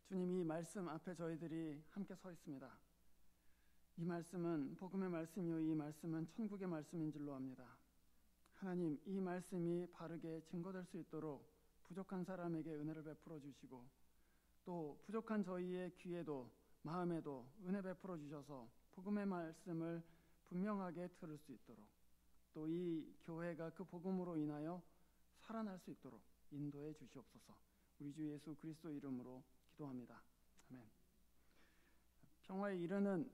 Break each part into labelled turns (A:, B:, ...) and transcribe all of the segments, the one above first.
A: 주님, 이 말씀 앞에 저희들이 함께 서 있습니다. 이 말씀은 복음의 말씀이요 이 말씀은 천국의 말씀인 줄로 압니다. 하나님, 이 말씀이 바르게 증거될 수 있도록 부족한 사람에게 은혜를 베풀어 주시고 또 부족한 저희의 귀에도 마음에도 은혜 베풀어 주셔서 복음의 말씀을 분명하게 들을 수 있도록 또 이 교회가 그 복음으로 인하여 살아날 수 있도록 인도해 주시옵소서. 우리 주 예수 그리스도 이름으로 기도합니다. 아멘. 평화에 이르는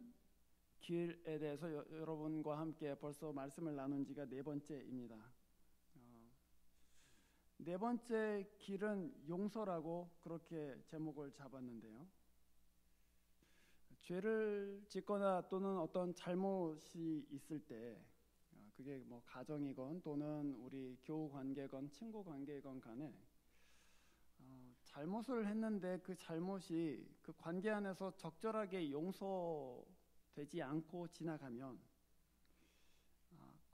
A: 길에 대해서 여러분과 함께 벌써 말씀을 나눈 지가 네 번째입니다. 네 번째 길은 용서라고 그렇게 제목을 잡았는데요. 죄를 짓거나 또는 어떤 잘못이 있을 때 그게 뭐 가정이건 또는 우리 교우 관계건 친구 관계건 간에 잘못을 했는데 그 잘못이 그 관계 안에서 적절하게 용서되지 않고 지나가면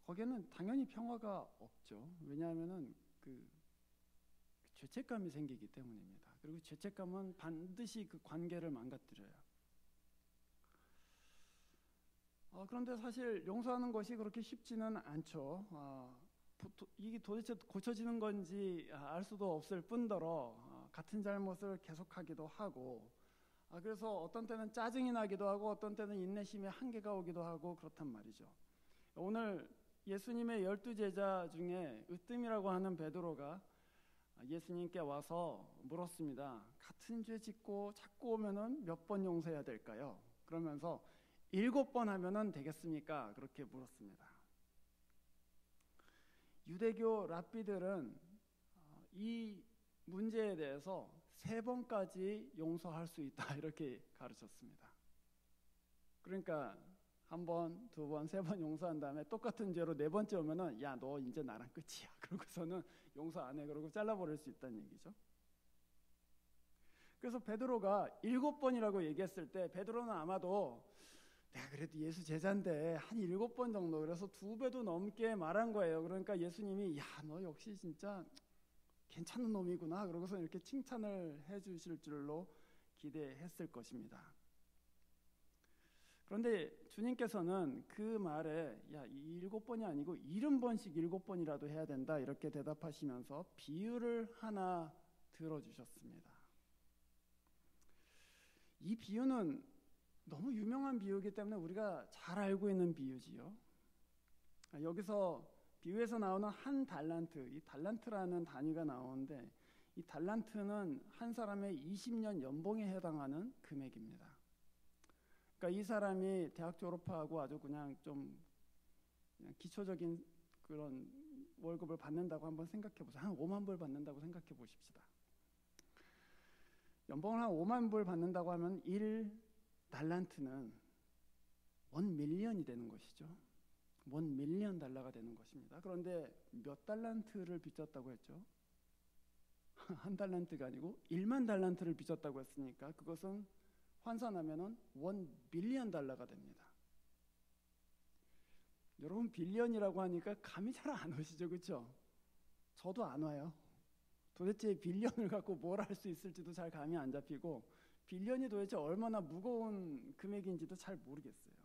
A: 거기에는 당연히 평화가 없죠. 왜냐하면은 그 죄책감이 생기기 때문입니다. 그리고 죄책감은 반드시 그 관계를 망가뜨려요. 그런데 사실 용서하는 것이 그렇게 쉽지는 않죠. 이게 도대체 고쳐지는 건지 알 수도 없을 뿐더러 같은 잘못을 계속하기도 하고 그래서 어떤 때는 짜증이 나기도 하고 어떤 때는 인내심의 한계가 오기도 하고 그렇단 말이죠. 오늘 예수님의 12제자 중에 으뜸이라고 하는 베드로가 예수님께 와서 물었습니다. 같은 죄 짓고 자꾸 오면은 몇 번 용서해야 될까요? 그러면서 7번 하면은 되겠습니까? 그렇게 물었습니다. 유대교 랍비들은 이 문제에 대해서 3번까지 용서할 수 있다 이렇게 가르쳤습니다. 그러니까 1번, 2번, 3번 용서한 다음에 똑같은 죄로 4번째 오면은 야, 너 이제 나랑 끝이야. 그러고서는 용서 안 해. 그러고 잘라버릴 수 있다는 얘기죠. 그래서 베드로가 7번이라고 얘기했을 때 베드로는 아마도 내가 그래도 예수 제자인데 한 7번 정도, 그래서 2배도 넘게 말한 거예요. 그러니까 예수님이 야, 너 역시 진짜 괜찮은 놈이구나 그러고서 이렇게 칭찬을 해주실 줄로 기대했을 것입니다. 그런데 주님께서는 그 말에 야, 7번이 아니고 70번씩 7번이라도 해야 된다 이렇게 대답하시면서 비유를 하나 들어주셨습니다. 이 비유는 너무 유명한 비유이기 때문에 우리가 잘 알고 있는 비유지요. 여기서 비유에서 나오는 한 달란트, 이 달란트라는 단위가 나오는데 이 달란트는 한 사람의 20년 연봉에 해당하는 금액입니다. 그러니까 이 사람이 대학 졸업하고 아주 그냥 좀 그냥 기초적인 그런 월급을 받는다고 한번 생각해 보세요. 한 5만 불 받는다고 생각해 보십시다. 연봉을 한 5만 불 받는다고 하면 1달란트는 1밀리언이 되는 것이죠. 1밀리언 달러가 되는 것입니다. 그런데 몇 달란트를 빚졌다고 했죠? 한 달란트가 아니고 1만 달란트를 빚졌다고 했으니까 그것은 환산하면은 1빌리언 달러가 됩니다. 여러분, 빌리언이라고 하니까 감이 잘 안 오시죠, 그렇죠? 저도 안 와요. 도대체 빌리언을 갖고 뭘 할 수 있을지도 잘 감이 안 잡히고 빌리언이 도대체 얼마나 무거운 금액인지도 잘 모르겠어요.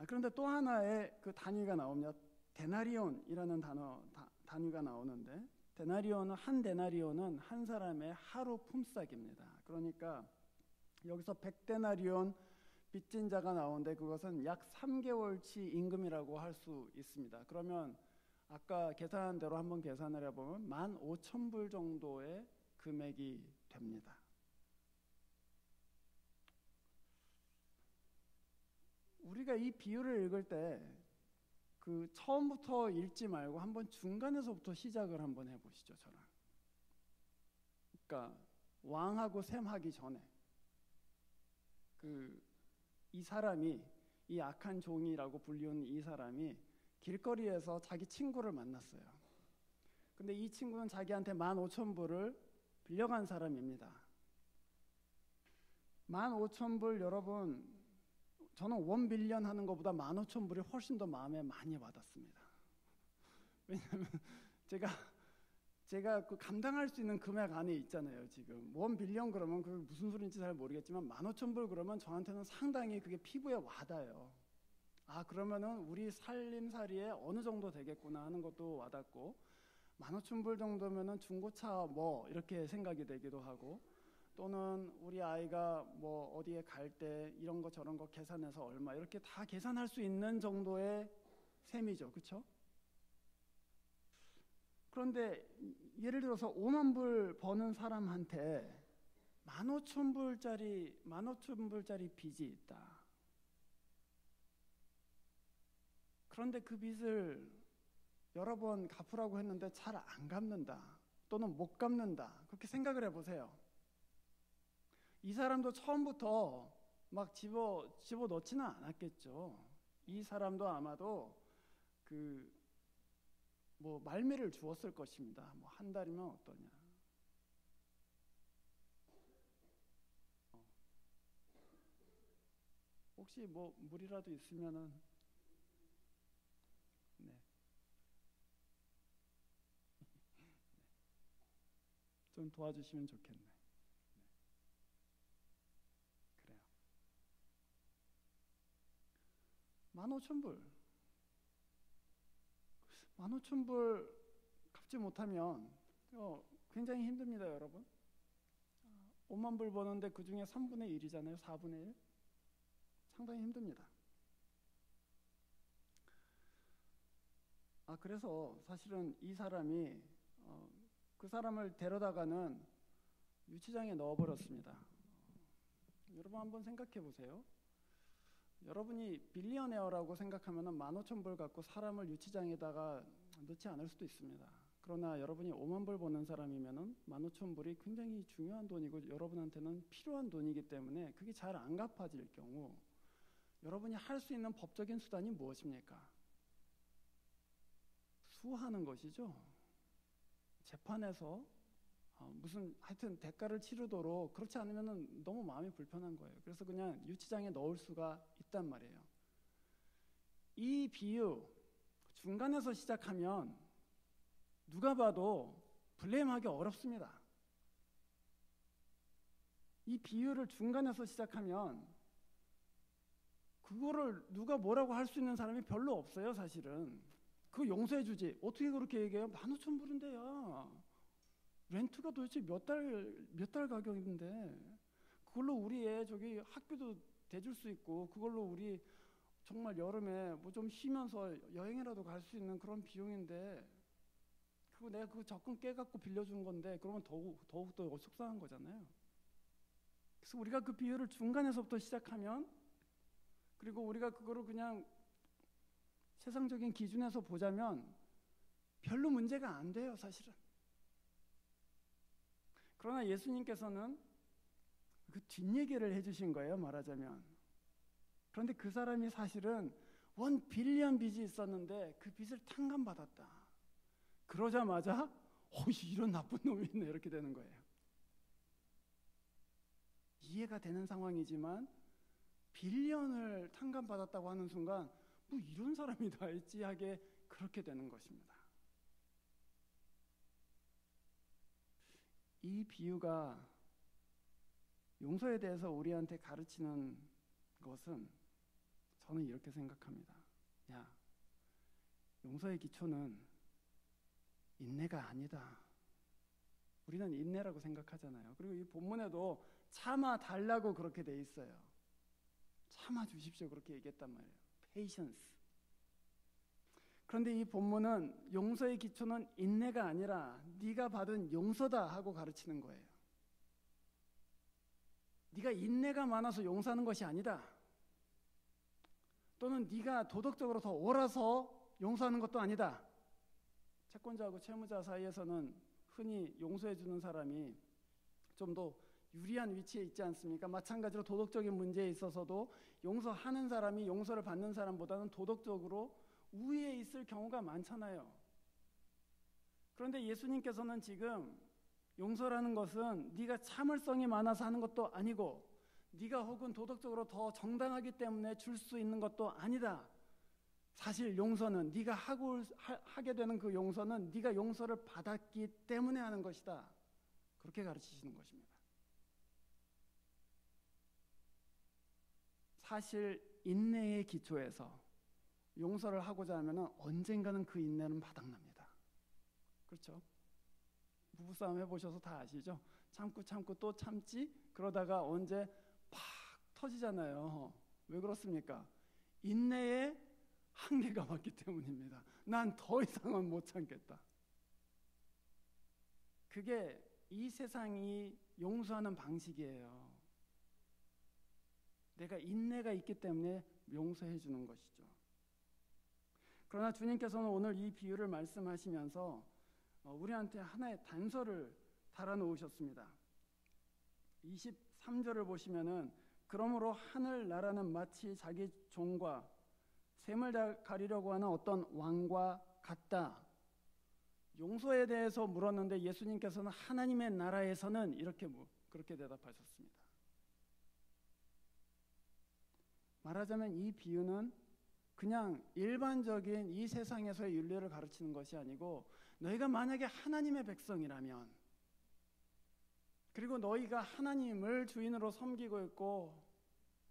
A: 그런데 또 하나의 그 단위가 나옵니다. 데나리온이라는 단위가 나오는데 한 데나리온은 한 사람의 하루 품삯입니다. 그러니까 여기서 100데나리온 빚진 자가 나오는데 그것은 약 3개월치 임금이라고 할 수 있습니다. 그러면 아까 계산한 대로 한번 계산을 해보면 15,000불 정도의 금액이 됩니다. 우리가 이 비유를 읽을 때 그 처음부터 읽지 말고 한번 중간에서부터 시작을 한번 해보시죠, 저랑. 그러니까 왕하고 셈하기 전에 이 사람이, 이 악한 종이라고 불리우는 이 사람이 길거리에서 자기 친구를 만났어요. 근데 이 친구는 자기한테 15,000불을 빌려간 사람입니다. 15,000불, 여러분, 저는 1빌리언 하는 것보다 15,000불이 훨씬 더 마음에 많이 와닿습니다. 왜냐하면 제가 제가 그 감당할 수 있는 금액 안에 있잖아요. 지금 1빌리언 그러면 그게 무슨 소리인지 잘 모르겠지만 15,000불 그러면 저한테는 상당히 그게 피부에 와닿아요. 아, 그러면은 우리 살림살이에 어느 정도 되겠구나 하는 것도 와닿고, 15,000불 정도면은 중고차 뭐 이렇게 생각이 되기도 하고, 또는 우리 아이가 뭐 어디에 갈 때 이런 거 저런 거 계산해서 얼마 이렇게 다 계산할 수 있는 정도의 셈이죠. 그렇죠? 그런데 예를 들어서 5만 불 버는 사람한테 15,000불짜리 빚이 있다. 그런데 그 빚을 여러 번 갚으라고 했는데 잘 안 갚는다. 또는 못 갚는다. 그렇게 생각을 해보세요. 이 사람도 처음부터 막 집어넣지는 않았겠죠. 이 사람도 아마도 뭐 말미를 주었을 것입니다. 뭐 한 달이면 어떠냐. 혹시 뭐 물이라도 있으면은 네. 좀 도와주시면 좋겠네. 네. 그래요. 15,000불. 15,000불 갚지 못하면 굉장히 힘듭니다, 여러분. 5만 불 버는데 그 중에 3분의 1이잖아요. 4분의 1. 상당히 힘듭니다. 그래서 사실은 이 사람이 그 사람을 데려다가는 유치장에 넣어버렸습니다. 여러분 한번 생각해 보세요. 여러분이 빌리어네어라고 생각하면 15,000불 갖고 사람을 유치장에다가 넣지 않을 수도 있습니다. 그러나 여러분이 5만 불 버는 사람이면 15,000불이 굉장히 중요한 돈이고 여러분한테는 필요한 돈이기 때문에 그게 잘 안 갚아질 경우 여러분이 할 수 있는 법적인 수단이 무엇입니까? 수하는 것이죠. 재판에서 무슨 하여튼 대가를 치르도록, 그렇지 않으면 너무 마음이 불편한 거예요. 그래서 그냥 유치장에 넣을 수가 있단 말이에요. 이 비유 중간에서 시작하면 누가 봐도 블레임하기 어렵습니다. 이 비유를 중간에서 시작하면 그거를 누가 뭐라고 할 수 있는 사람이 별로 없어요. 사실은 그거 용서해 주지. 어떻게 그렇게 얘기해요? 15,000불인데 야, 렌트가 도대체 몇 달 가격인데 그걸로 우리 애 저기 학비도 대줄 수 있고 그걸로 우리 정말 여름에 뭐 좀 쉬면서 여행이라도 갈 수 있는 그런 비용인데 그거 내가 그거 적금 깨갖고 빌려준 건데 그러면 더욱더 속상한 거잖아요. 그래서 우리가 그 비유를 중간에서부터 시작하면, 그리고 우리가 그거를 그냥 세상적인 기준에서 보자면 별로 문제가 안 돼요, 사실은. 그러나 예수님께서는 그 뒷얘기를 해주신 거예요, 말하자면. 그런데 그 사람이 사실은 1빌리언 빚이 있었는데 그 빚을 탕감받았다. 그러자마자 이런 나쁜 놈이 있네, 이렇게 되는 거예요. 이해가 되는 상황이지만 빌리언을 탕감받았다고 하는 순간 뭐 이런 사람이 다 있지 하게 그렇게 되는 것입니다. 이 비유가 용서에 대해서 우리한테 가르치는 것은 저는 이렇게 생각합니다. 야, 용서의 기초는 인내가 아니다. 우리는 인내라고 생각하잖아요. 그리고 이 본문에도 참아 달라고 그렇게 돼 있어요. 참아 주십시오 그렇게 얘기했단 말이에요. patience. 그런데 이 본문은 용서의 기초는 인내가 아니라 네가 받은 용서다 하고 가르치는 거예요. 네가 인내가 많아서 용서하는 것이 아니다. 또는 네가 도덕적으로 더 옳아서 용서하는 것도 아니다. 채권자하고 채무자 사이에서는 흔히 용서해 주는 사람이 좀 더 유리한 위치에 있지 않습니까? 마찬가지로 도덕적인 문제에 있어서도 용서하는 사람이 용서를 받는 사람보다는 도덕적으로 우위에 있을 경우가 많잖아요. 그런데 예수님께서는 지금 용서라는 것은 네가 참을성이 많아서 하는 것도 아니고 네가 혹은 도덕적으로 더 정당하기 때문에 줄 수 있는 것도 아니다. 사실 용서는 네가 하게 되는 그 용서는 네가 용서를 받았기 때문에 하는 것이다. 그렇게 가르치시는 것입니다. 사실 인내의 기초에서 용서를 하고자 하면 언젠가는 그 인내는 바닥납니다. 그렇죠? 부부싸움 해보셔서 다 아시죠? 참고 또 참지? 그러다가 언제 팍 터지잖아요. 왜 그렇습니까? 인내의 한계가 왔기 때문입니다. 난 더 이상은 못 참겠다. 그게 이 세상이 용서하는 방식이에요. 내가 인내가 있기 때문에 용서해 주는 것이죠. 그러나 주님께서는 오늘 이 비유를 말씀하시면서 우리한테 하나의 단서를 달아놓으셨습니다. 23절을 보시면은 그러므로 하늘나라는 마치 자기 종과 샘을 가리려고 하는 어떤 왕과 같다. 용서에 대해서 물었는데 예수님께서는 하나님의 나라에서는 그렇게 대답하셨습니다. 말하자면 이 비유는 그냥 일반적인 이 세상에서의 윤리를 가르치는 것이 아니고 너희가 만약에 하나님의 백성이라면 그리고 너희가 하나님을 주인으로 섬기고 있고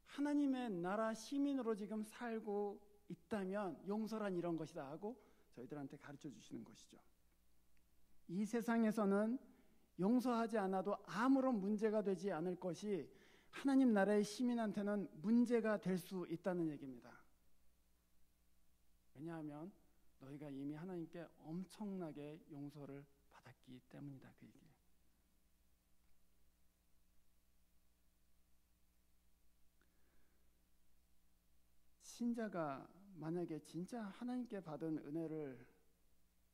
A: 하나님의 나라 시민으로 지금 살고 있다면 용서란 이런 것이다 하고 저희들한테 가르쳐 주시는 것이죠. 이 세상에서는 용서하지 않아도 아무런 문제가 되지 않을 것이 하나님 나라의 시민한테는 문제가 될 수 있다는 얘기입니다. 왜냐하면 너희가 이미 하나님께 엄청나게 용서를 받았기 때문이다. 그 얘기예요. 신자가 만약에 진짜 하나님께 받은 은혜를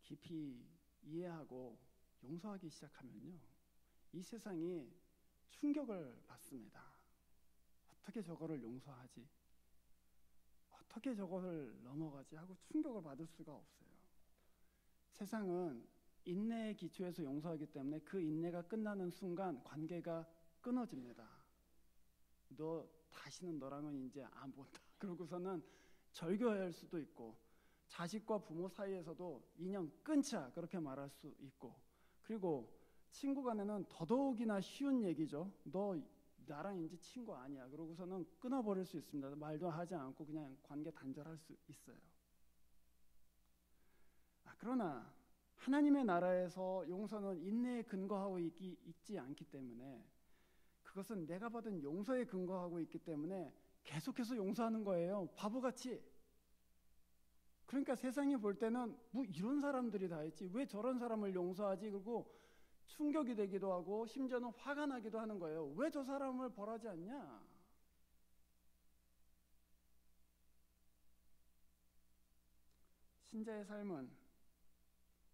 A: 깊이 이해하고 용서하기 시작하면요, 이 세상이 충격을 받습니다. 어떻게 저거를 용서하지? 어떻게 저거를 넘어가지? 하고 충격을 받을 수가 없어요. 세상은 인내의 기초에서 용서하기 때문에 그 인내가 끝나는 순간 관계가 끊어집니다. 너 다시는 너랑은 이제 안 본다. 그러고서는 절교할 수도 있고 자식과 부모 사이에서도 인연 끊자 그렇게 말할 수 있고 그리고 친구 간에는 더더욱이나 쉬운 얘기죠. 너 나랑 이제 친구 아니야. 그러고서는 끊어버릴 수 있습니다. 말도 하지 않고 그냥 관계 단절할 수 있어요. 그러나 하나님의 나라에서 용서는 인내에 근거하고 있지 않기 때문에 그것은 내가 받은 용서에 근거하고 있기 때문에 계속해서 용서하는 거예요. 바보같이. 그러니까 세상이 볼 때는 뭐 이런 사람들이 다 있지 왜 저런 사람을 용서하지? 그리고 충격이 되기도 하고 심지어는 화가 나기도 하는 거예요. 왜 저 사람을 벌하지 않냐? 신자의 삶은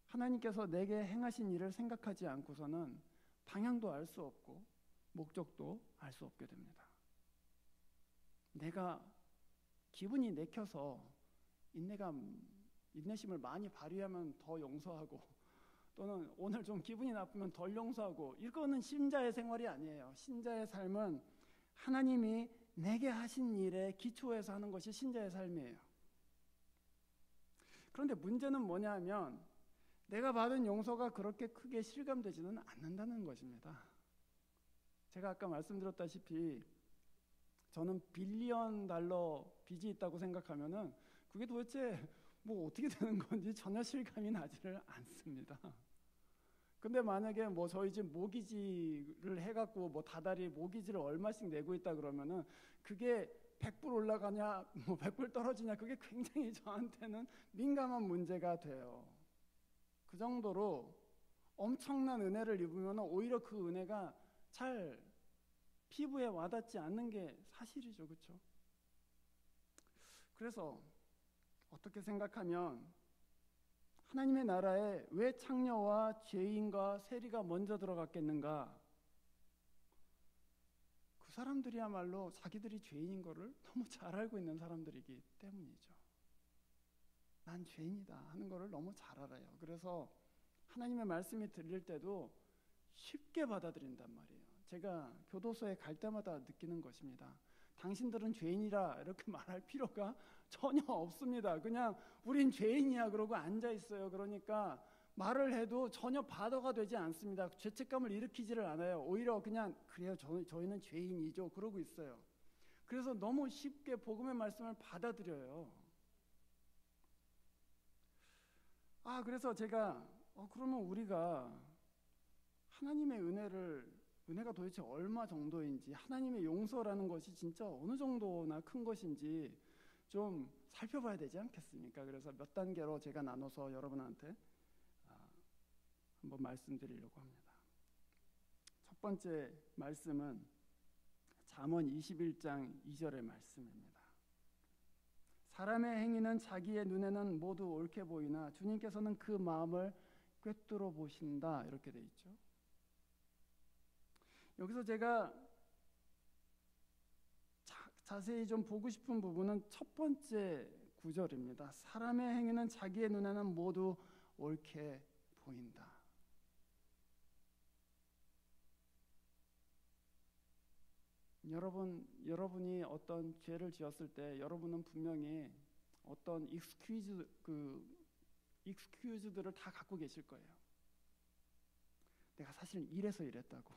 A: 하나님께서 내게 행하신 일을 생각하지 않고서는 방향도 알 수 없고 목적도 알 수 없게 됩니다. 내가 기분이 내켜서 인내심을 많이 발휘하면 더 용서하고 또는 오늘 좀 기분이 나쁘면 덜 용서하고 이거는 신자의 생활이 아니에요. 신자의 삶은 하나님이 내게 하신 일에 기초해서 하는 것이 신자의 삶이에요. 그런데 문제는 뭐냐 하면 내가 받은 용서가 그렇게 크게 실감되지는 않는다는 것입니다. 제가 아까 말씀드렸다시피 저는 빌리언 달러 빚이 있다고 생각하면은 그게 도대체 뭐 어떻게 되는 건지 전혀 실감이 나지를 않습니다. 근데 만약에 뭐 저희 집 모기지를 해갖고 뭐 다달이 모기지를 얼마씩 내고 있다 그러면은 그게 100불 올라가냐 뭐 100불 떨어지냐 그게 굉장히 저한테는 민감한 문제가 돼요. 그 정도로 엄청난 은혜를 입으면 오히려 그 은혜가 잘 피부에 와닿지 않는 게 사실이죠. 그렇죠? 그래서 어떻게 생각하면 하나님의 나라에 왜 창녀와 죄인과 세리가 먼저 들어갔겠는가? 그 사람들이야말로 자기들이 죄인인 거를 너무 잘 알고 있는 사람들이기 때문이죠. 난 죄인이다 하는 거를 너무 잘 알아요. 그래서 하나님의 말씀이 들릴 때도 쉽게 받아들인단 말이에요. 제가 교도소에 갈 때마다 느끼는 것입니다. 당신들은 죄인이라 이렇게 말할 필요가 전혀 없습니다. 그냥 우린 죄인이야 그러고 앉아 있어요. 그러니까 말을 해도 전혀 바더가 되지 않습니다. 죄책감을 일으키지를 않아요. 오히려 그냥 그래요, 저희는 죄인이죠 그러고 있어요. 그래서 너무 쉽게 복음의 말씀을 받아들여요. 그래서 제가 그러면 우리가 하나님의 은혜가 도대체 얼마 정도인지, 하나님의 용서라는 것이 진짜 어느 정도나 큰 것인지 좀 살펴봐야 되지 않겠습니까? 그래서 몇 단계로 제가 나눠서 여러분한테 한번 말씀드리려고 합니다. 첫 번째 말씀은 잠언 21장 2절의 말씀입니다. 사람의 행위는 자기의 눈에는 모두 옳게 보이나 주님께서는 그 마음을 꿰뚫어 보신다, 이렇게 돼 있죠. 여기서 제가 자세히 좀 보고 싶은 부분은 첫 번째 구절입니다. 사람의 행위는 자기의 눈에는 모두 옳게 보인다. 여러분이 어떤 죄를 지었을 때 여러분은 분명히 어떤 익스큐즈들을 다 갖고 계실 거예요. 내가 사실 이래서 이랬다고,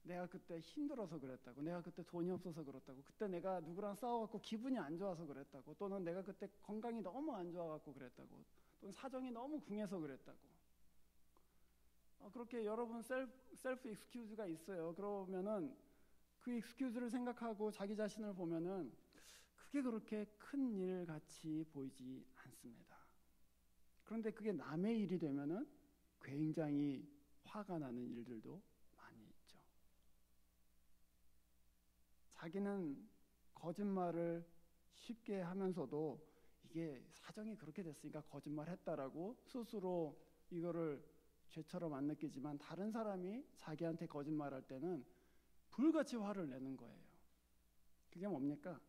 A: 내가 그때 힘들어서 그랬다고, 내가 그때 돈이 없어서 그랬다고, 그때 내가 누구랑 싸워갖고 기분이 안 좋아서 그랬다고, 또는 내가 그때 건강이 너무 안 좋아갖고 그랬다고, 또는 사정이 너무 궁해서 그랬다고. 그렇게 여러분 셀프 익스큐즈가 있어요. 그러면은 그 익스큐즈를 생각하고 자기 자신을 보면은 그게 그렇게 큰 일 같이 보이지 않습니다. 그런데 그게 남의 일이 되면은 굉장히 화가 나는 일들도 많이 있죠. 자기는 거짓말을 쉽게 하면서도 이게 사정이 그렇게 됐으니까 거짓말했다라고 스스로 이거를 죄처럼 안 느끼지만, 다른 사람이 자기한테 거짓말할 때는 불같이 화를 내는 거예요. 그게 뭡니까?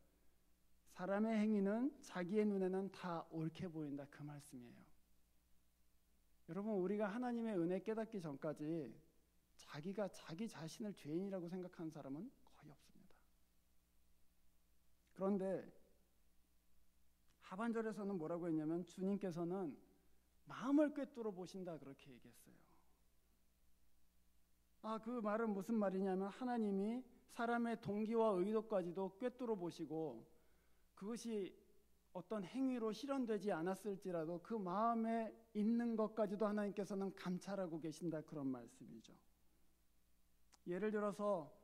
A: 사람의 행위는 자기의 눈에는 다 옳게 보인다, 그 말씀이에요. 여러분, 우리가 하나님의 은혜 깨닫기 전까지 자기가 자기 자신을 죄인이라고 생각하는 사람은 거의 없습니다. 그런데 하반절에서는 뭐라고 했냐면 주님께서는 마음을 꿰뚫어 보신다, 그렇게 얘기했어요. 그 말은 무슨 말이냐면 하나님이 사람의 동기와 의도까지도 꿰뚫어 보시고, 그것이 어떤 행위로 실현되지 않았을지라도 그 마음에 있는 것까지도 하나님께서는 감찰하고 계신다, 그런 말씀이죠. 예를 들어서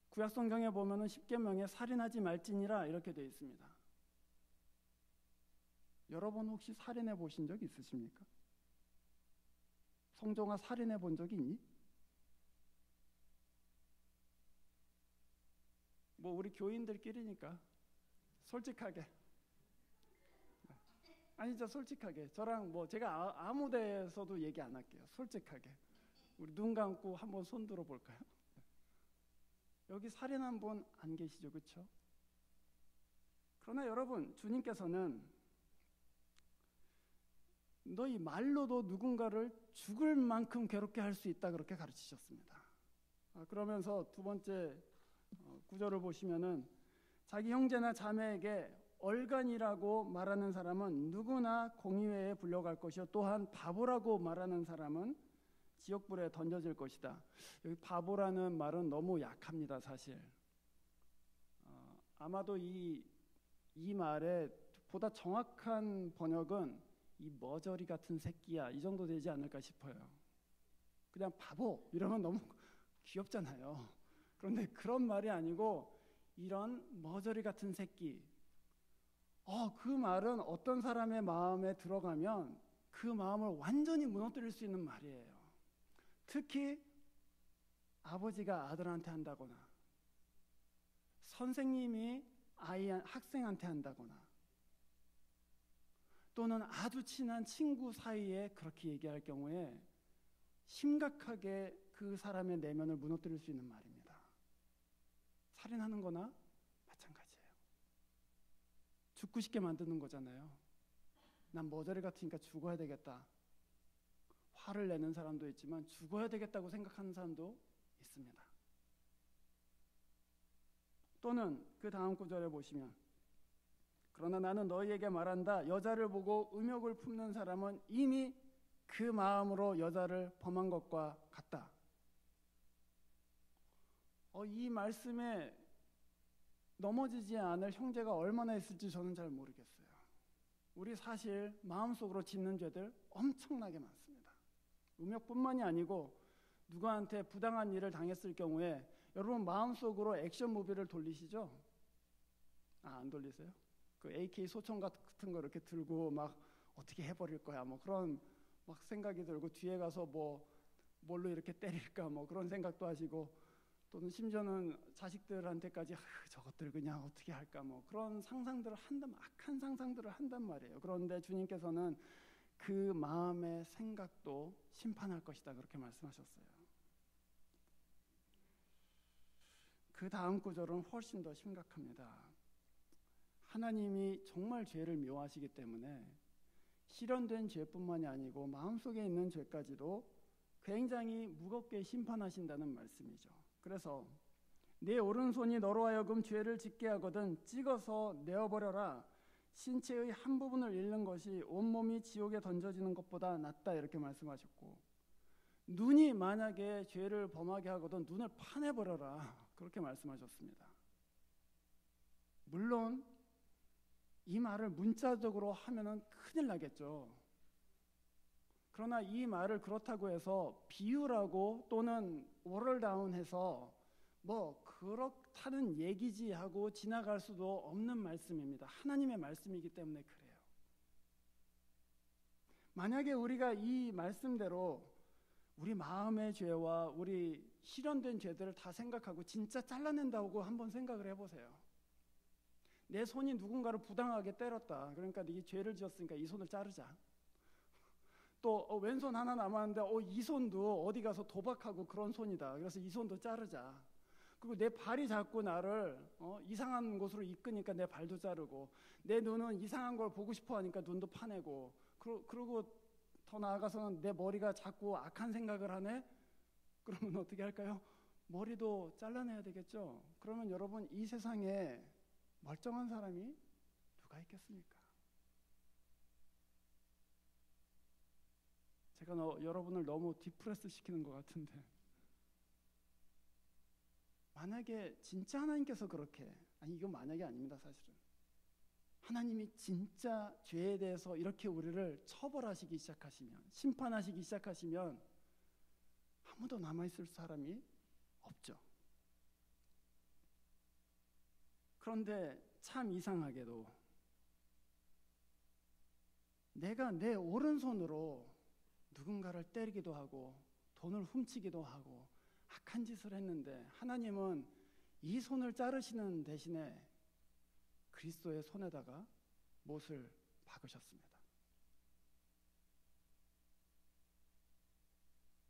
A: 구약성경에 보면은 십계명에 살인하지 말지니라 이렇게 되어 있습니다. 여러분 혹시 살인해 보신 적 있으십니까? 성종아, 살인해 본 적이 있니? 뭐 우리 교인들끼리니까 솔직하게. 아니죠, 솔직하게. 저랑 뭐 제가 아무 데서도 얘기 안 할게요. 솔직하게. 우리 눈 감고 한번 손 들어 볼까요? 여기 살인한 분 안 계시죠, 그렇죠? 그러나 여러분, 주님께서는 너희 말로도 누군가를 죽을 만큼 괴롭게 할 수 있다, 그렇게 가르치셨습니다. 그러면서 두 번째 구절을 보시면은 자기 형제나 자매에게 얼간이라고 말하는 사람은 누구나 공의회에 불려갈 것이요, 또한 바보라고 말하는 사람은 지옥불에 던져질 것이다. 여기 바보라는 말은 너무 약합니다, 사실. 아마도 이 말의 보다 정확한 번역은 이 머저리 같은 새끼야, 이 정도 되지 않을까 싶어요. 그냥 바보 이러면 너무 귀엽잖아요. 그런데 그런 말이 아니고 이런 머저리 같은 새끼, 그 말은 어떤 사람의 마음에 들어가면 그 마음을 완전히 무너뜨릴 수 있는 말이에요. 특히 아버지가 아들한테 한다거나, 선생님이 학생한테 한다거나, 또는 아주 친한 친구 사이에 그렇게 얘기할 경우에 심각하게 그 사람의 내면을 무너뜨릴 수 있는 말입니다. 살인하는 거나 마찬가지예요. 죽고 싶게 만드는 거잖아요. 난 머저리 같으니까 죽어야 되겠다. 화를 내는 사람도 있지만 죽어야 되겠다고 생각하는 사람도 있습니다. 또는 그 다음 구절에 보시면 그러나 나는 너희에게 말한다. 여자를 보고 음욕을 품는 사람은 이미 그 마음으로 여자를 범한 것과 같다. 이 말씀에 넘어지지 않을 형제가 얼마나 있을지 저는 잘 모르겠어요. 우리 사실 마음속으로 짓는 죄들 엄청나게 많습니다. 음욕뿐만이 아니고 누구한테 부당한 일을 당했을 경우에 여러분 마음속으로 액션 무비를 돌리시죠? 안 돌리세요? 그 AK 소총 같은 거 이렇게 들고 막 어떻게 해버릴 거야 뭐 그런 막 생각이 들고 뒤에 가서 뭘로 이렇게 때릴까 뭐 그런 생각도 하시고 또는 심지어는 자식들한테까지 저것들 그냥 어떻게 할까 뭐 그런 상상들을 악한 상상들을 한단 말이에요. 그런데 주님께서는 그 마음의 생각도 심판할 것이다 그렇게 말씀하셨어요. 그 다음 구절은 훨씬 더 심각합니다. 하나님이 정말 죄를 미워하시기 때문에 실현된 죄뿐만이 아니고 마음속에 있는 죄까지도 굉장히 무겁게 심판하신다는 말씀이죠. 그래서 내 오른손이 너로 하여금 죄를 짓게 하거든 찍어서 내어버려라. 신체의 한 부분을 잃는 것이 온몸이 지옥에 던져지는 것보다 낫다 이렇게 말씀하셨고 눈이 만약에 죄를 범하게 하거든 눈을 파내버려라 그렇게 말씀하셨습니다. 물론 이 말을 문자적으로 하면은 큰일 나겠죠. 그러나 이 말을 그렇다고 해서 비유라고 또는 오럴다운해서 뭐 그렇다는 얘기지 하고 지나갈 수도 없는 말씀입니다. 하나님의 말씀이기 때문에 그래요. 만약에 우리가 이 말씀대로 우리 마음의 죄와 우리 실현된 죄들을 다 생각하고 진짜 잘라낸다고 한번 생각을 해보세요. 내 손이 누군가를 부당하게 때렸다. 그러니까 이 죄를 지었으니까 이 손을 자르자. 또 왼손 하나 남았는데 이 손도 어디 가서 도박하고 그런 손이다. 그래서 이 손도 자르자. 그리고 내 발이 자꾸 나를 이상한 곳으로 이끄니까 내 발도 자르고 내 눈은 이상한 걸 보고 싶어 하니까 눈도 파내고 그리고 더 나아가서는 내 머리가 자꾸 악한 생각을 하네? 그러면 어떻게 할까요? 머리도 잘라내야 되겠죠? 그러면 여러분 이 세상에 멀쩡한 사람이 누가 있겠습니까? 제가 여러분을 너무 디프레스 시키는 것 같은데 만약에 진짜 하나님께서 그렇게 이건 만약이 아닙니다. 사실은 하나님이 진짜 죄에 대해서 이렇게 우리를 처벌하시기 시작하시면 심판하시기 시작하시면 아무도 남아있을 사람이 없죠. 그런데 참 이상하게도 내가 내 오른손으로 누군가를 때리기도 하고 돈을 훔치기도 하고 악한 짓을 했는데 하나님은 이 손을 자르시는 대신에 그리스도의 손에다가 못을 박으셨습니다.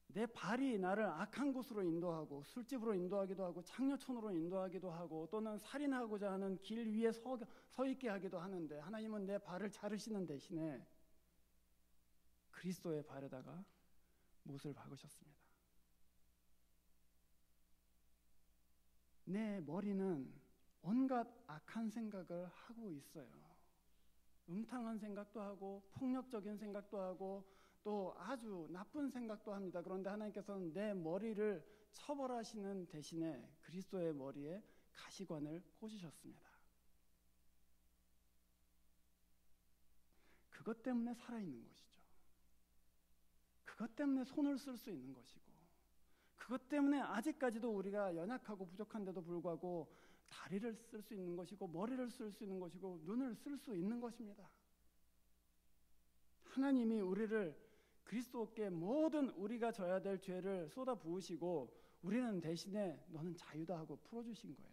A: 내 발이 나를 악한 곳으로 인도하고 술집으로 인도하기도 하고 창녀촌으로 인도하기도 하고 또는 살인하고자 하는 길 위에 서 있게 하기도 하는데 하나님은 내 발을 자르시는 대신에 그리스도의 발에다가 못을 박으셨습니다. 내 머리는 온갖 악한 생각을 하고 있어요. 음탕한 생각도 하고 폭력적인 생각도 하고 또 아주 나쁜 생각도 합니다. 그런데 하나님께서는 내 머리를 처벌하시는 대신에 그리스도의 머리에 가시관을 꽂으셨습니다. 그것 때문에 살아있는 것이죠. 그것 때문에 손을 쓸 수 있는 것이고 그것 때문에 아직까지도 우리가 연약하고 부족한데도 불구하고 다리를 쓸 수 있는 것이고 머리를 쓸 수 있는 것이고 눈을 쓸 수 있는 것입니다. 하나님이 우리를 그리스도께 모든 우리가 져야 될 죄를 쏟아 부으시고 우리는 대신에 너는 자유다 하고 풀어주신 거예요.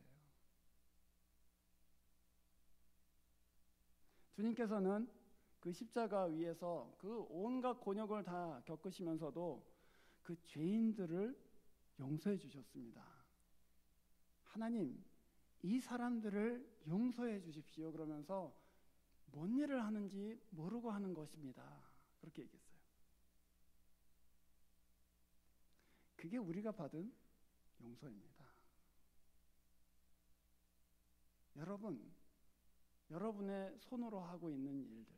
A: 주님께서는 그 십자가 위에서 그 온갖 곤욕을 다 겪으시면서도 그 죄인들을 용서해 주셨습니다. 하나님, 이 사람들을 용서해 주십시오. 그러면서 뭔 일을 하는지 모르고 하는 것입니다. 그렇게 얘기했어요. 그게 우리가 받은 용서입니다. 여러분의 손으로 하고 있는 일들,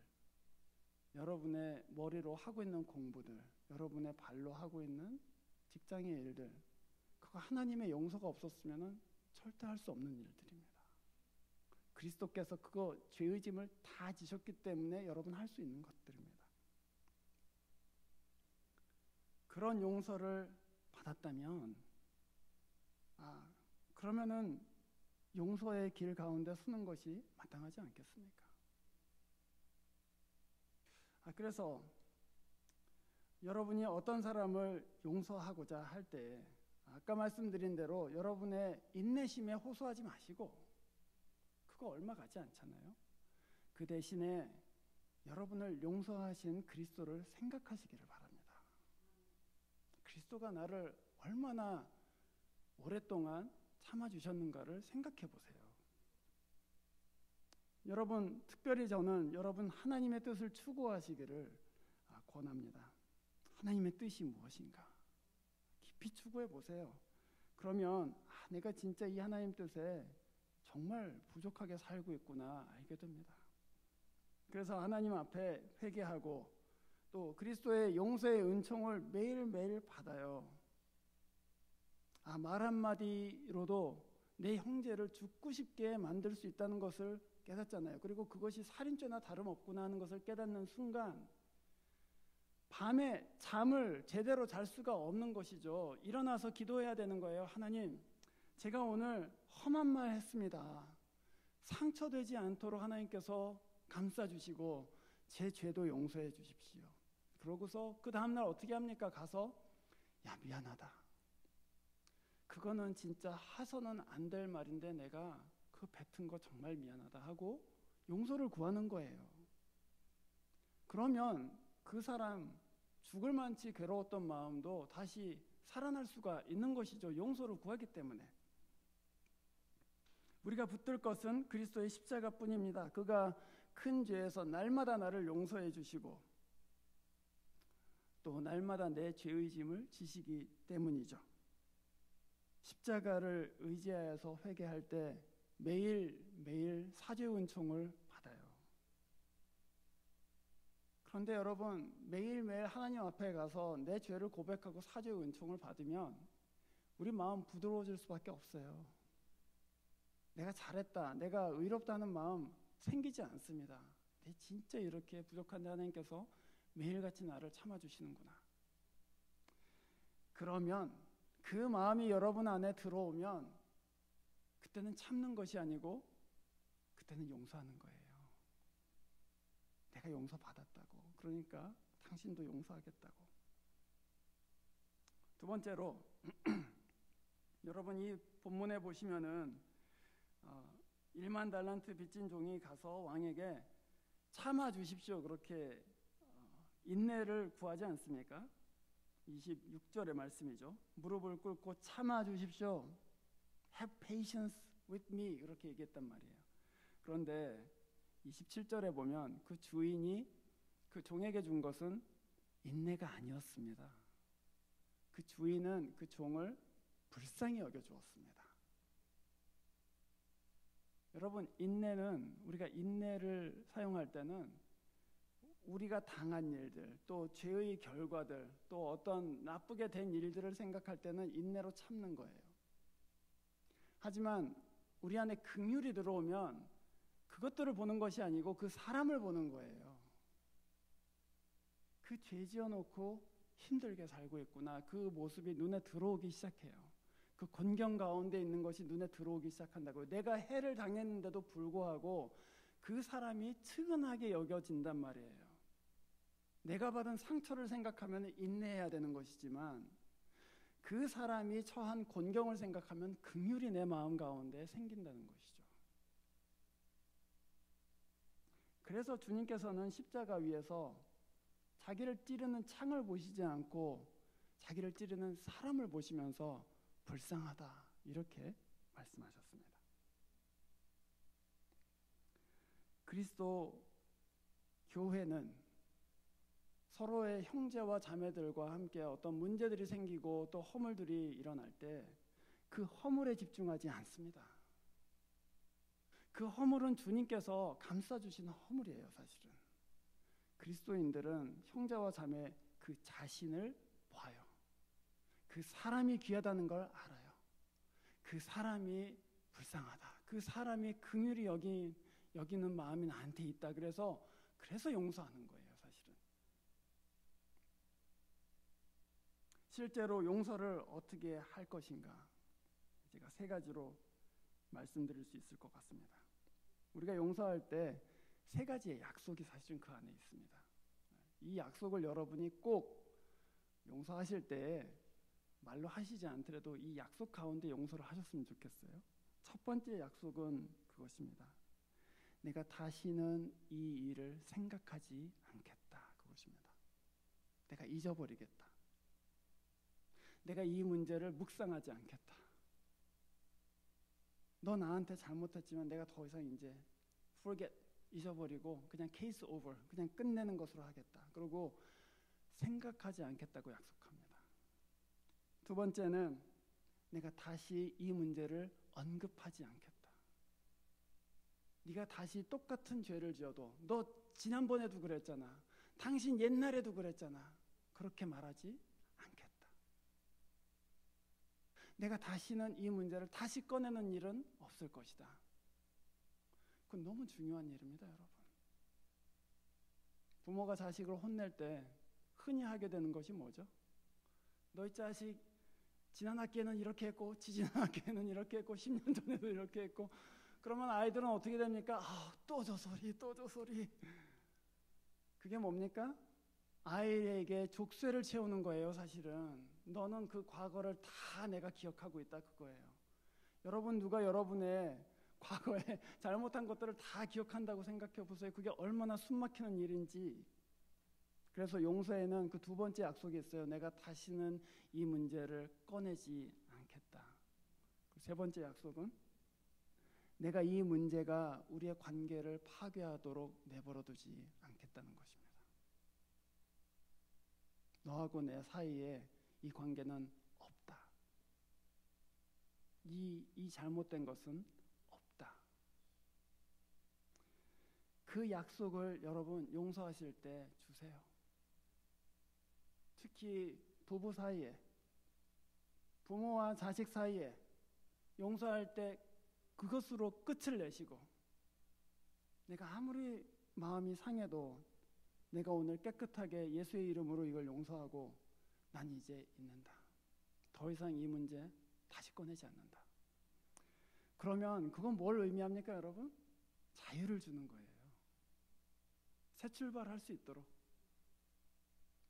A: 여러분의 머리로 하고 있는 공부들, 여러분의 발로 하고 있는 직장의 일들, 그거 하나님의 용서가 없었으면 절대 할 수 없는 일들입니다. 그리스도께서 그거 죄의 짐을 다 지셨기 때문에 여러분 할 수 있는 것들입니다. 그런 용서를 받았다면 그러면은 용서의 길 가운데 서는 것이 마땅하지 않겠습니까? 그래서 여러분이 어떤 사람을 용서하고자 할 때 아까 말씀드린 대로 여러분의 인내심에 호소하지 마시고, 그거 얼마 가지 않잖아요. 그 대신에 여러분을 용서하신 그리스도를 생각하시기를 바랍니다. 그리스도가 나를 얼마나 오랫동안 참아주셨는가를 생각해 보세요. 여러분, 특별히 저는 여러분 하나님의 뜻을 추구하시기를 권합니다. 하나님의 뜻이 무엇인가 깊이 추구해 보세요. 그러면 내가 진짜 이 하나님 뜻에 정말 부족하게 살고 있구나 알게 됩니다. 그래서 하나님 앞에 회개하고 또 그리스도의 용서의 은총을 매일매일 받아요. 말 한마디로도 내 형제를 죽고 싶게 만들 수 있다는 것을 깨닫잖아요. 그리고 그것이 살인죄나 다름없구나 하는 것을 깨닫는 순간 밤에 잠을 제대로 잘 수가 없는 것이죠. 일어나서 기도해야 되는 거예요. 하나님, 제가 오늘 험한 말 했습니다. 상처되지 않도록 하나님께서 감싸주시고 제 죄도 용서해 주십시오. 그러고서 그 다음날 어떻게 합니까? 가서 미안하다. 그거는 진짜 하서는 안 될 말인데 내가 그 뱉은 거 정말 미안하다 하고 용서를 구하는 거예요. 그러면 그 사람 죽을 만치 괴로웠던 마음도 다시 살아날 수가 있는 것이죠. 용서를 구하기 때문에. 우리가 붙들 것은 그리스도의 십자가뿐입니다. 그가 큰 죄에서 날마다 나를 용서해 주시고 또 날마다 내 죄의 짐을 지시기 때문이죠. 십자가를 의지하여서 회개할 때 매일매일 사죄의 은총을 받아요. 그런데 여러분, 매일매일 하나님 앞에 가서 내 죄를 고백하고 사죄의 은총을 받으면 우리 마음 부드러워질 수밖에 없어요. 내가 잘했다, 내가 의롭다는 마음 생기지 않습니다. 진짜 이렇게 부족한데 하나님께서 매일같이 나를 참아주시는구나. 그러면 그 마음이 여러분 안에 들어오면 그때는 참는 것이 아니고 그때는 용서하는 거예요. 내가 용서받았다고. 그러니까 당신도 용서하겠다고. 두 번째로 여러분 이 본문에 보시면은 1만 달란트 빚진 종이 가서 왕에게 참아 주십시오 그렇게 인내를 구하지 않습니까? 26절의 말씀이죠. 무릎을 꿇고 참아 주십시오. Have patience with me 그렇게 얘기했단 말이에요. 그런데 27절에 보면 그 주인이 그 종에게 준 것은 인내가 아니었습니다. 그 주인은 그 종을 불쌍히 여겨주었습니다. 여러분, 인내는 우리가 인내를 사용할 때는 우리가 당한 일들, 또 죄의 결과들, 또 어떤 나쁘게 된 일들을 생각할 때는 인내로 참는 거예요. 하지만 우리 안에 긍휼이 들어오면 그것들을 보는 것이 아니고 그 사람을 보는 거예요. 그 죄 지어놓고 힘들게 살고 있구나. 그 모습이 눈에 들어오기 시작해요. 그 곤경 가운데 있는 것이 눈에 들어오기 시작한다고요. 내가 해를 당했는데도 불구하고 그 사람이 측은하게 여겨진단 말이에요. 내가 받은 상처를 생각하면 인내해야 되는 것이지만 그 사람이 처한 곤경을 생각하면 긍휼이 내 마음 가운데 생긴다는 것이죠. 그래서 주님께서는 십자가 위에서 자기를 찌르는 창을 보시지 않고 자기를 찌르는 사람을 보시면서 불쌍하다 이렇게 말씀하셨습니다. 그리스도 교회는 서로의 형제와 자매들과 함께 어떤 문제들이 생기고 또 허물들이 일어날 때 그 허물에 집중하지 않습니다. 그 허물은 주님께서 감싸주신 허물이에요. 사실은 그리스도인들은 형제와 자매 그 자신을 봐요. 그 사람이 귀하다는 걸 알아요. 그 사람이 불쌍하다, 그 사람이 긍휼히 여기는 마음이 나한테 있다. 그래서 용서하는 거예요. 사실은 실제로 용서를 어떻게 할 것인가, 제가 세 가지로 말씀드릴 수 있을 것 같습니다. 우리가 용서할 때 세 가지의 약속이 사실은 그 안에 있습니다. 이 약속을 여러분이 꼭 용서하실 때 말로 하시지 않더라도 이 약속 가운데 용서를 하셨으면 좋겠어요. 첫 번째 약속은 그것입니다. 내가 다시는 이 일을 생각하지 않겠다. 그것입니다. 내가 잊어버리겠다. 내가 이 문제를 묵상하지 않겠다. 너 나한테 잘못했지만 내가 더 이상 이제 forget, 잊어버리고 그냥 case over, 그냥 끝내는 것으로 하겠다. 그리고 생각하지 않겠다고 약속합니다. 두 번째는 내가 다시 이 문제를 언급하지 않겠다. 네가 다시 똑같은 죄를 지어도 너 지난번에도 그랬잖아, 당신 옛날에도 그랬잖아, 그렇게 말하지 않겠다. 내가 다시는 이 문제를 다시 꺼내는 일은 없을 것이다. 그건 너무 중요한 일입니다. 여러분, 부모가 자식을 혼낼 때 흔히 하게 되는 것이 뭐죠? 너희 자식 지난 학기에는 이렇게 했고 지지난 학기에는 이렇게 했고 10년 전에도 이렇게 했고. 그러면 아이들은 어떻게 됩니까? 또 저 소리, 또 저 소리. 그게 뭡니까? 아이에게 족쇄를 채우는 거예요. 사실은 너는 그 과거를 다 내가 기억하고 있다, 그거예요. 여러분, 누가 여러분의 과거에 잘못한 것들을 다 기억한다고 생각해 보세요. 그게 얼마나 숨막히는 일인지. 그래서 용서에는 그 두 번째 약속이 있어요. 내가 다시는 이 문제를 꺼내지 않겠다. 세 번째 약속은 내가 이 문제가 우리의 관계를 파괴하도록 내버려두지 않겠다는 것입니다. 너하고 내 사이에 이 관계는 없다. 이 잘못된 것은 없다. 그 약속을 여러분 용서하실 때 주세요. 특히 부부 사이에, 부모와 자식 사이에 용서할 때 그것으로 끝을 내시고, 내가 아무리 마음이 상해도 내가 오늘 깨끗하게 예수의 이름으로 이걸 용서하고 난 이제 있는다. 더 이상 이 문제 다시 꺼내지 않는다. 그러면 그건 뭘 의미합니까, 여러분? 자유를 주는 거예요. 새 출발할 수 있도록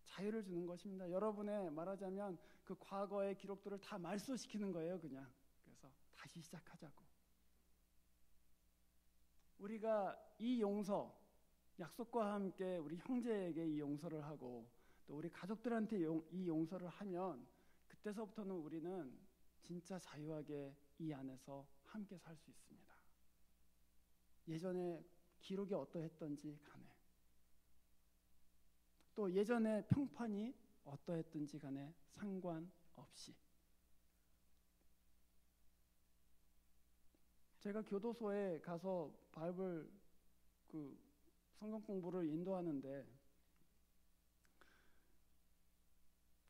A: 자유를 주는 것입니다. 여러분의 말하자면 그 과거의 기록들을 다 말소시키는 거예요, 그냥. 그래서 다시 시작하자고. 우리가 이 용서, 약속과 함께 우리 형제에게 이 용서를 하고 또 우리 가족들한테 이 용서를 하면 그때서부터는 우리는 진짜 자유하게 이 안에서 함께 살 수 있습니다. 예전에 기록이 어떠했던지 간에, 또 예전에 평판이 어떠했든지 간에 상관없이. 제가 교도소에 가서 바이블 성경 공부를 인도하는데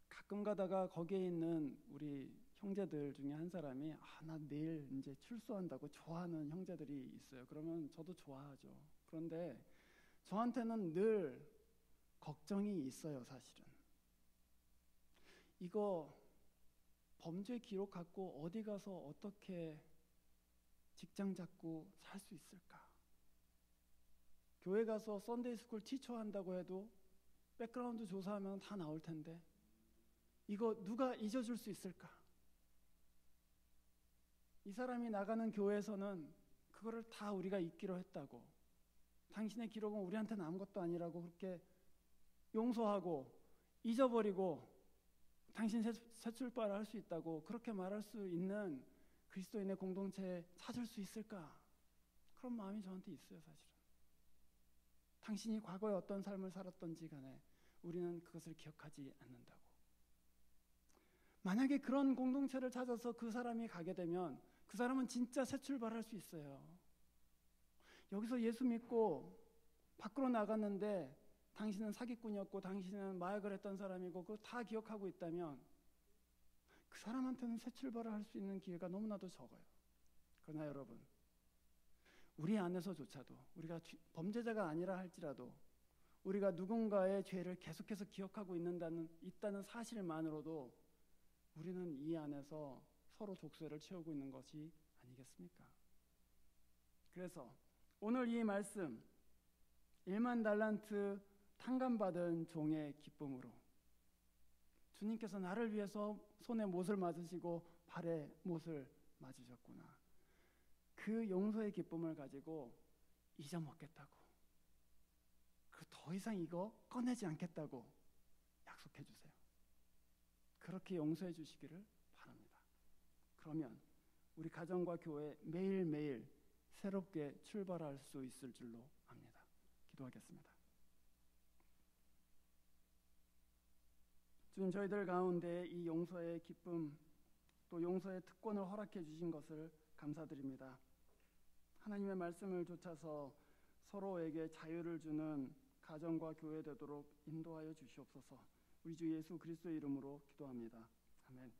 A: 가끔 가다가 거기에 있는 우리 형제들 중에 한 사람이 나 내일 이제 출소한다고 좋아하는 형제들이 있어요. 그러면 저도 좋아하죠. 그런데 저한테는 늘 걱정이 있어요. 사실은 이거 범죄 기록 갖고 어디 가서 어떻게 직장 잡고 살 수 있을까? 교회 가서 썬데이 스쿨 티처 한다고 해도 백그라운드 조사하면 다 나올 텐데 이거 누가 잊어줄 수 있을까? 이 사람이 나가는 교회에서는 그거를 다 우리가 잊기로 했다고, 당신의 기록은 우리한테는 아무것도 아니라고 그렇게 용서하고 잊어버리고 당신 새 출발을 할 수 있다고 그렇게 말할 수 있는 그리스도인의 공동체에 찾을 수 있을까? 그런 마음이 저한테 있어요. 사실은 당신이 과거에 어떤 삶을 살았던지 간에 우리는 그것을 기억하지 않는다고. 만약에 그런 공동체를 찾아서 그 사람이 가게 되면 그 사람은 진짜 새 출발할 수 있어요. 여기서 예수 믿고 밖으로 나갔는데 당신은 사기꾼이었고 당신은 마약을 했던 사람이고 그거 다 기억하고 있다면 그 사람한테는 새 출발을 할 수 있는 기회가 너무나도 적어요. 그러나 여러분, 우리 안에서조차도 우리가 범죄자가 아니라 할지라도 우리가 누군가의 죄를 계속해서 기억하고 있다는 사실만으로도 우리는 이 안에서 서로 족쇄를 채우고 있는 것이 아니겠습니까? 그래서 오늘 이 말씀 1만 달란트 탕감받은 종의 기쁨으로 주님께서 나를 위해서 손에 못을 맞으시고 발에 못을 맞으셨구나. 그 용서의 기쁨을 가지고 잊어먹겠다고, 그리고 더 이상 이거 꺼내지 않겠다고 약속해 주세요. 그렇게 용서해 주시기를 바랍니다. 그러면 우리 가정과 교회 매일매일 새롭게 출발할 수 있을 줄로 압니다. 기도하겠습니다. 주님, 저희들 가운데 이 용서의 기쁨 또 용서의 특권을 허락해 주신 것을 감사드립니다. 하나님의 말씀을 좇아서 서로에게 자유를 주는 가정과 교회 되도록 인도하여 주시옵소서. 우리 주 예수 그리스도의 이름으로 기도합니다. 아멘.